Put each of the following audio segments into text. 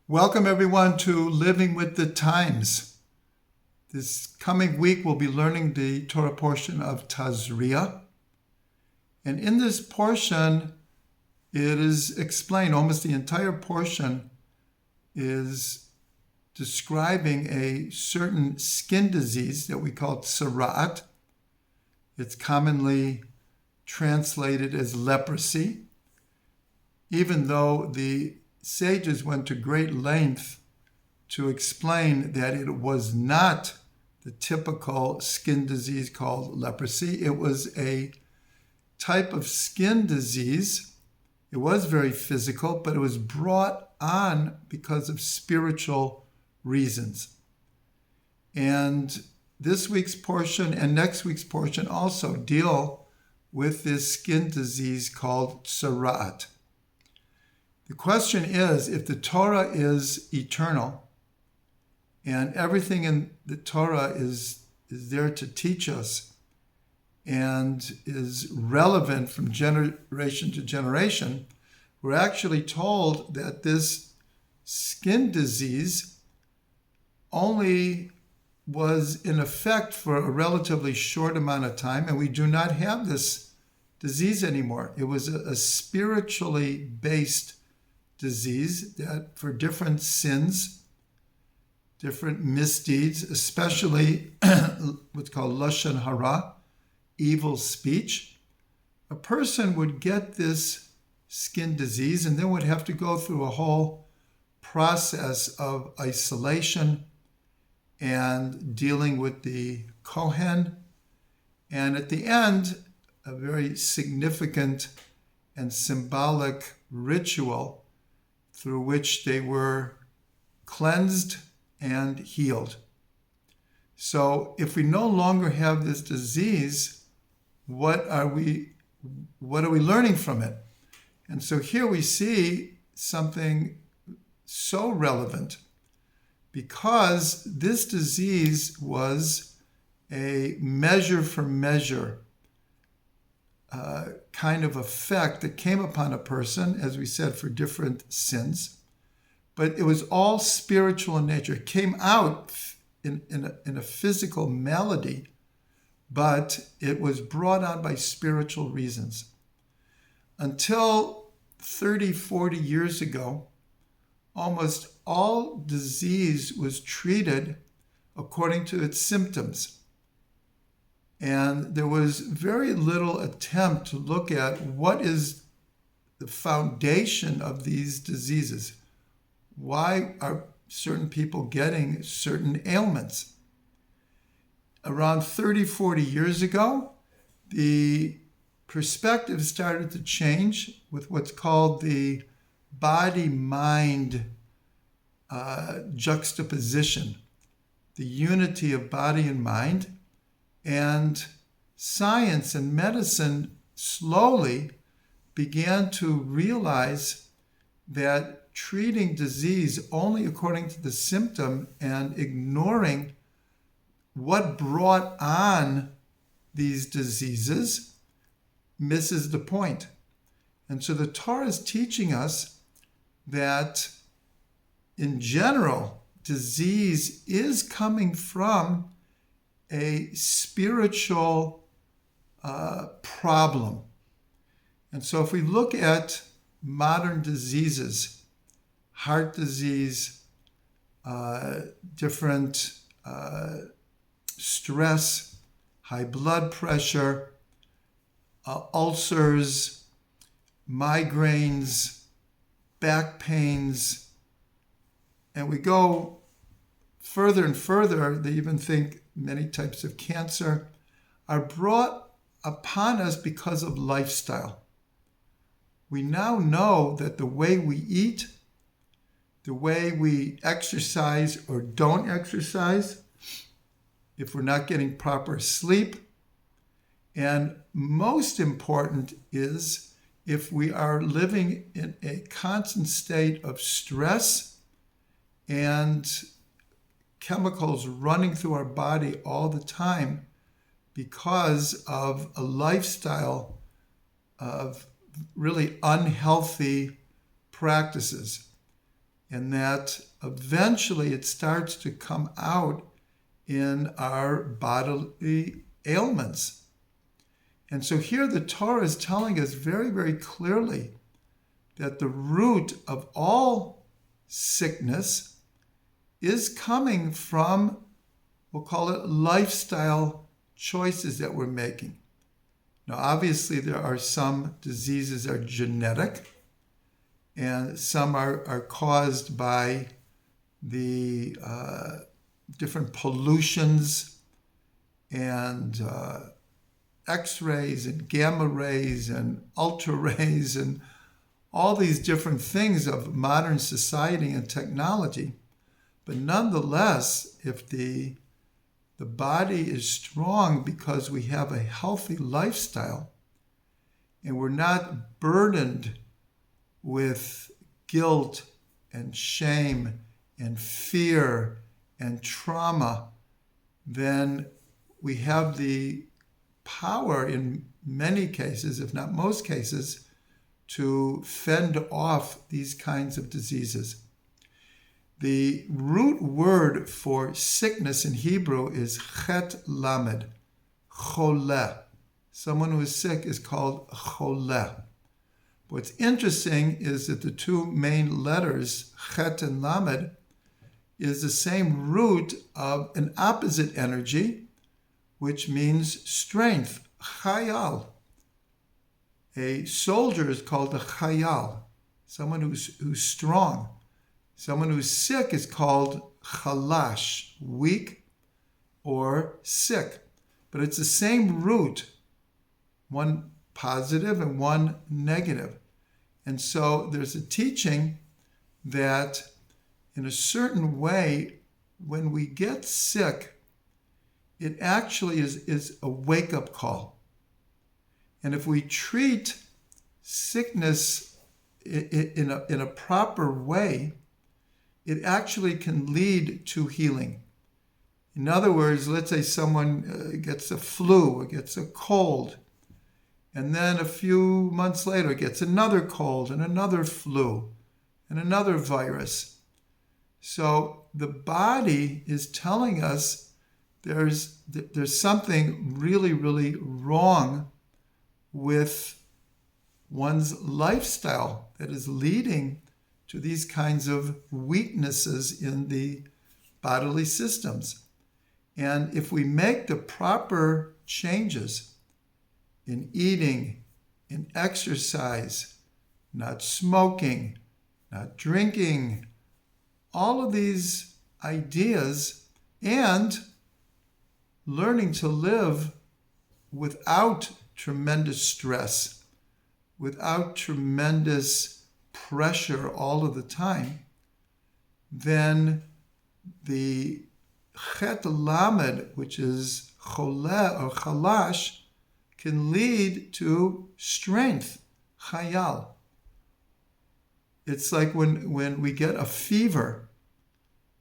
Welcome, everyone, to Living with the Times. This coming week, we'll be learning the Torah portion of Tazria. And in this portion, it is explained, almost the entire portion is describing a certain skin disease that we call tzara'at. It's commonly translated as leprosy, even though the sages went to great length to explain that it was not the typical skin disease called leprosy. It was a type of skin disease. It was very physical, but it was brought on because of spiritual reasons. And this week's portion and next week's portion also deal with this skin disease called tzara'at. The question is, if the Torah is eternal and everything in the Torah is there to teach us and is relevant from generation to generation, we're actually told that this skin disease only was in effect for a relatively short amount of time, and we do not have this disease anymore. It was a spiritually based disease that for different sins, different misdeeds, especially what's called lashon hara, evil speech, a person would get this skin disease and then would have to go through a whole process of isolation and dealing with the Kohen, and at the end, a very significant and symbolic ritual through which they were cleansed and healed. So if we no longer have this disease, what are we learning from it? And so here we see something so relevant, because this disease was a measure for measure kind of effect that came upon a person, as we said, for different sins. But it was all spiritual in nature. It came out in a physical malady, but it was brought on by spiritual reasons. Until 30, 40 years ago, almost all disease was treated according to its symptoms. And there was very little attempt to look at what is the foundation of these diseases. Why are certain people getting certain ailments? Around 30, 40 years ago, the perspective started to change with what's called the body-mind juxtaposition, the unity of body and mind. And science and medicine slowly began to realize that treating disease only according to the symptom and ignoring what brought on these diseases misses the point. And so the Torah is teaching us that in general, disease is coming from a spiritual problem. And so if we look at modern diseases, heart disease, different stress, high blood pressure, ulcers, migraines, back pains, and we go further and further, they even think many types of cancer are brought upon us because of lifestyle. We now know that the way we eat, the way we exercise or don't exercise, if we're not getting proper sleep, and most important is if we are living in a constant state of stress and chemicals running through our body all the time because of a lifestyle of really unhealthy practices. and that eventually it starts to come out in our bodily ailments. And so here the Torah is telling us very, very clearly that the root of all sickness is coming from, we'll call it, lifestyle choices that we're making. Now, obviously, there are some diseases that are genetic, and some are caused by the different pollutions and X-rays and gamma rays and ultra rays and all these different things of modern society and technology. But nonetheless, if the body is strong because we have a healthy lifestyle and we're not burdened with guilt and shame and fear and trauma, then we have the power in many cases, if not most cases, to fend off these kinds of diseases. The root word for sickness in Hebrew is chet lamed, choleh. Someone who is sick is called choleh. What's interesting is that the two main letters, chet and lamed, is the same root of an opposite energy, which means strength, chayal. A soldier is called a chayal, someone who's strong. Someone who's sick is called chalash, weak or sick. But it's the same root, one positive and one negative. And so there's a teaching that in a certain way, when we get sick, it actually is a wake-up call. And if we treat sickness in a proper way, it actually can lead to healing. In other words, let's say someone gets a flu or gets a cold, and then a few months later gets another cold and another flu and another virus. So the body is telling us there's something really, really wrong with one's lifestyle that is leading to these kinds of weaknesses in the bodily systems. And if we make the proper changes in eating, in exercise, not smoking, not drinking, all of these ideas, and learning to live without tremendous stress, without tremendous pressure all of the time, then the chet lamed, which is choleh or chalash, can lead to strength, chayal. It's like when we get a fever.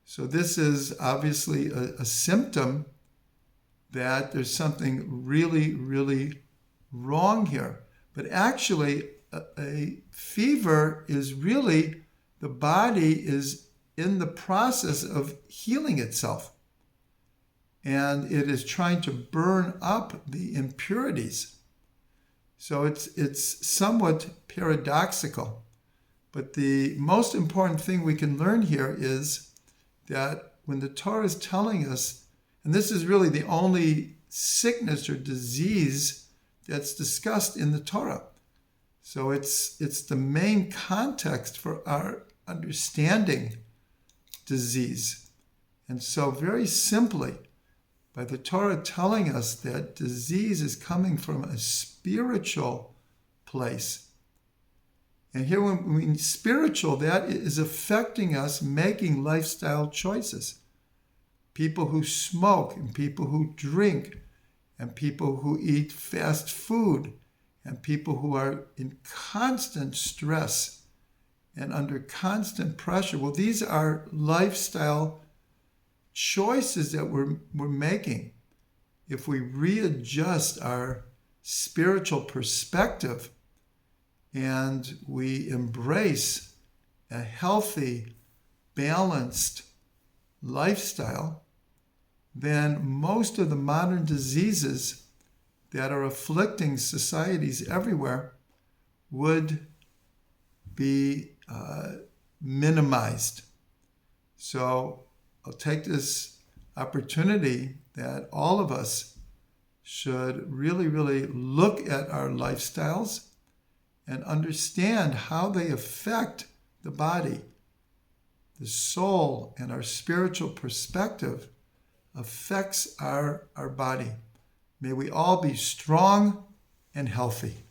So this is obviously a symptom that there's something really, really wrong here. But actually, a fever is really, the body is in the process of healing itself. And it is trying to burn up the impurities. So it's somewhat paradoxical. But the most important thing we can learn here is that when the Torah is telling us, and this is really the only sickness or disease that's discussed in the Torah. So it's the main context for our understanding disease. And so very simply, by the Torah telling us that disease is coming from a spiritual place. And here when we mean spiritual, that is affecting us making lifestyle choices. People who smoke and people who drink and people who eat fast food and people who are in constant stress and under constant pressure. Well, these are lifestyle choices that we're making. If we readjust our spiritual perspective and we embrace a healthy balanced lifestyle, then most of the modern diseases that are afflicting societies everywhere would be minimized. So I'll take this opportunity that all of us should really, really look at our lifestyles and understand how they affect the body, the soul, and our spiritual perspective affects our body. May we all be strong and healthy.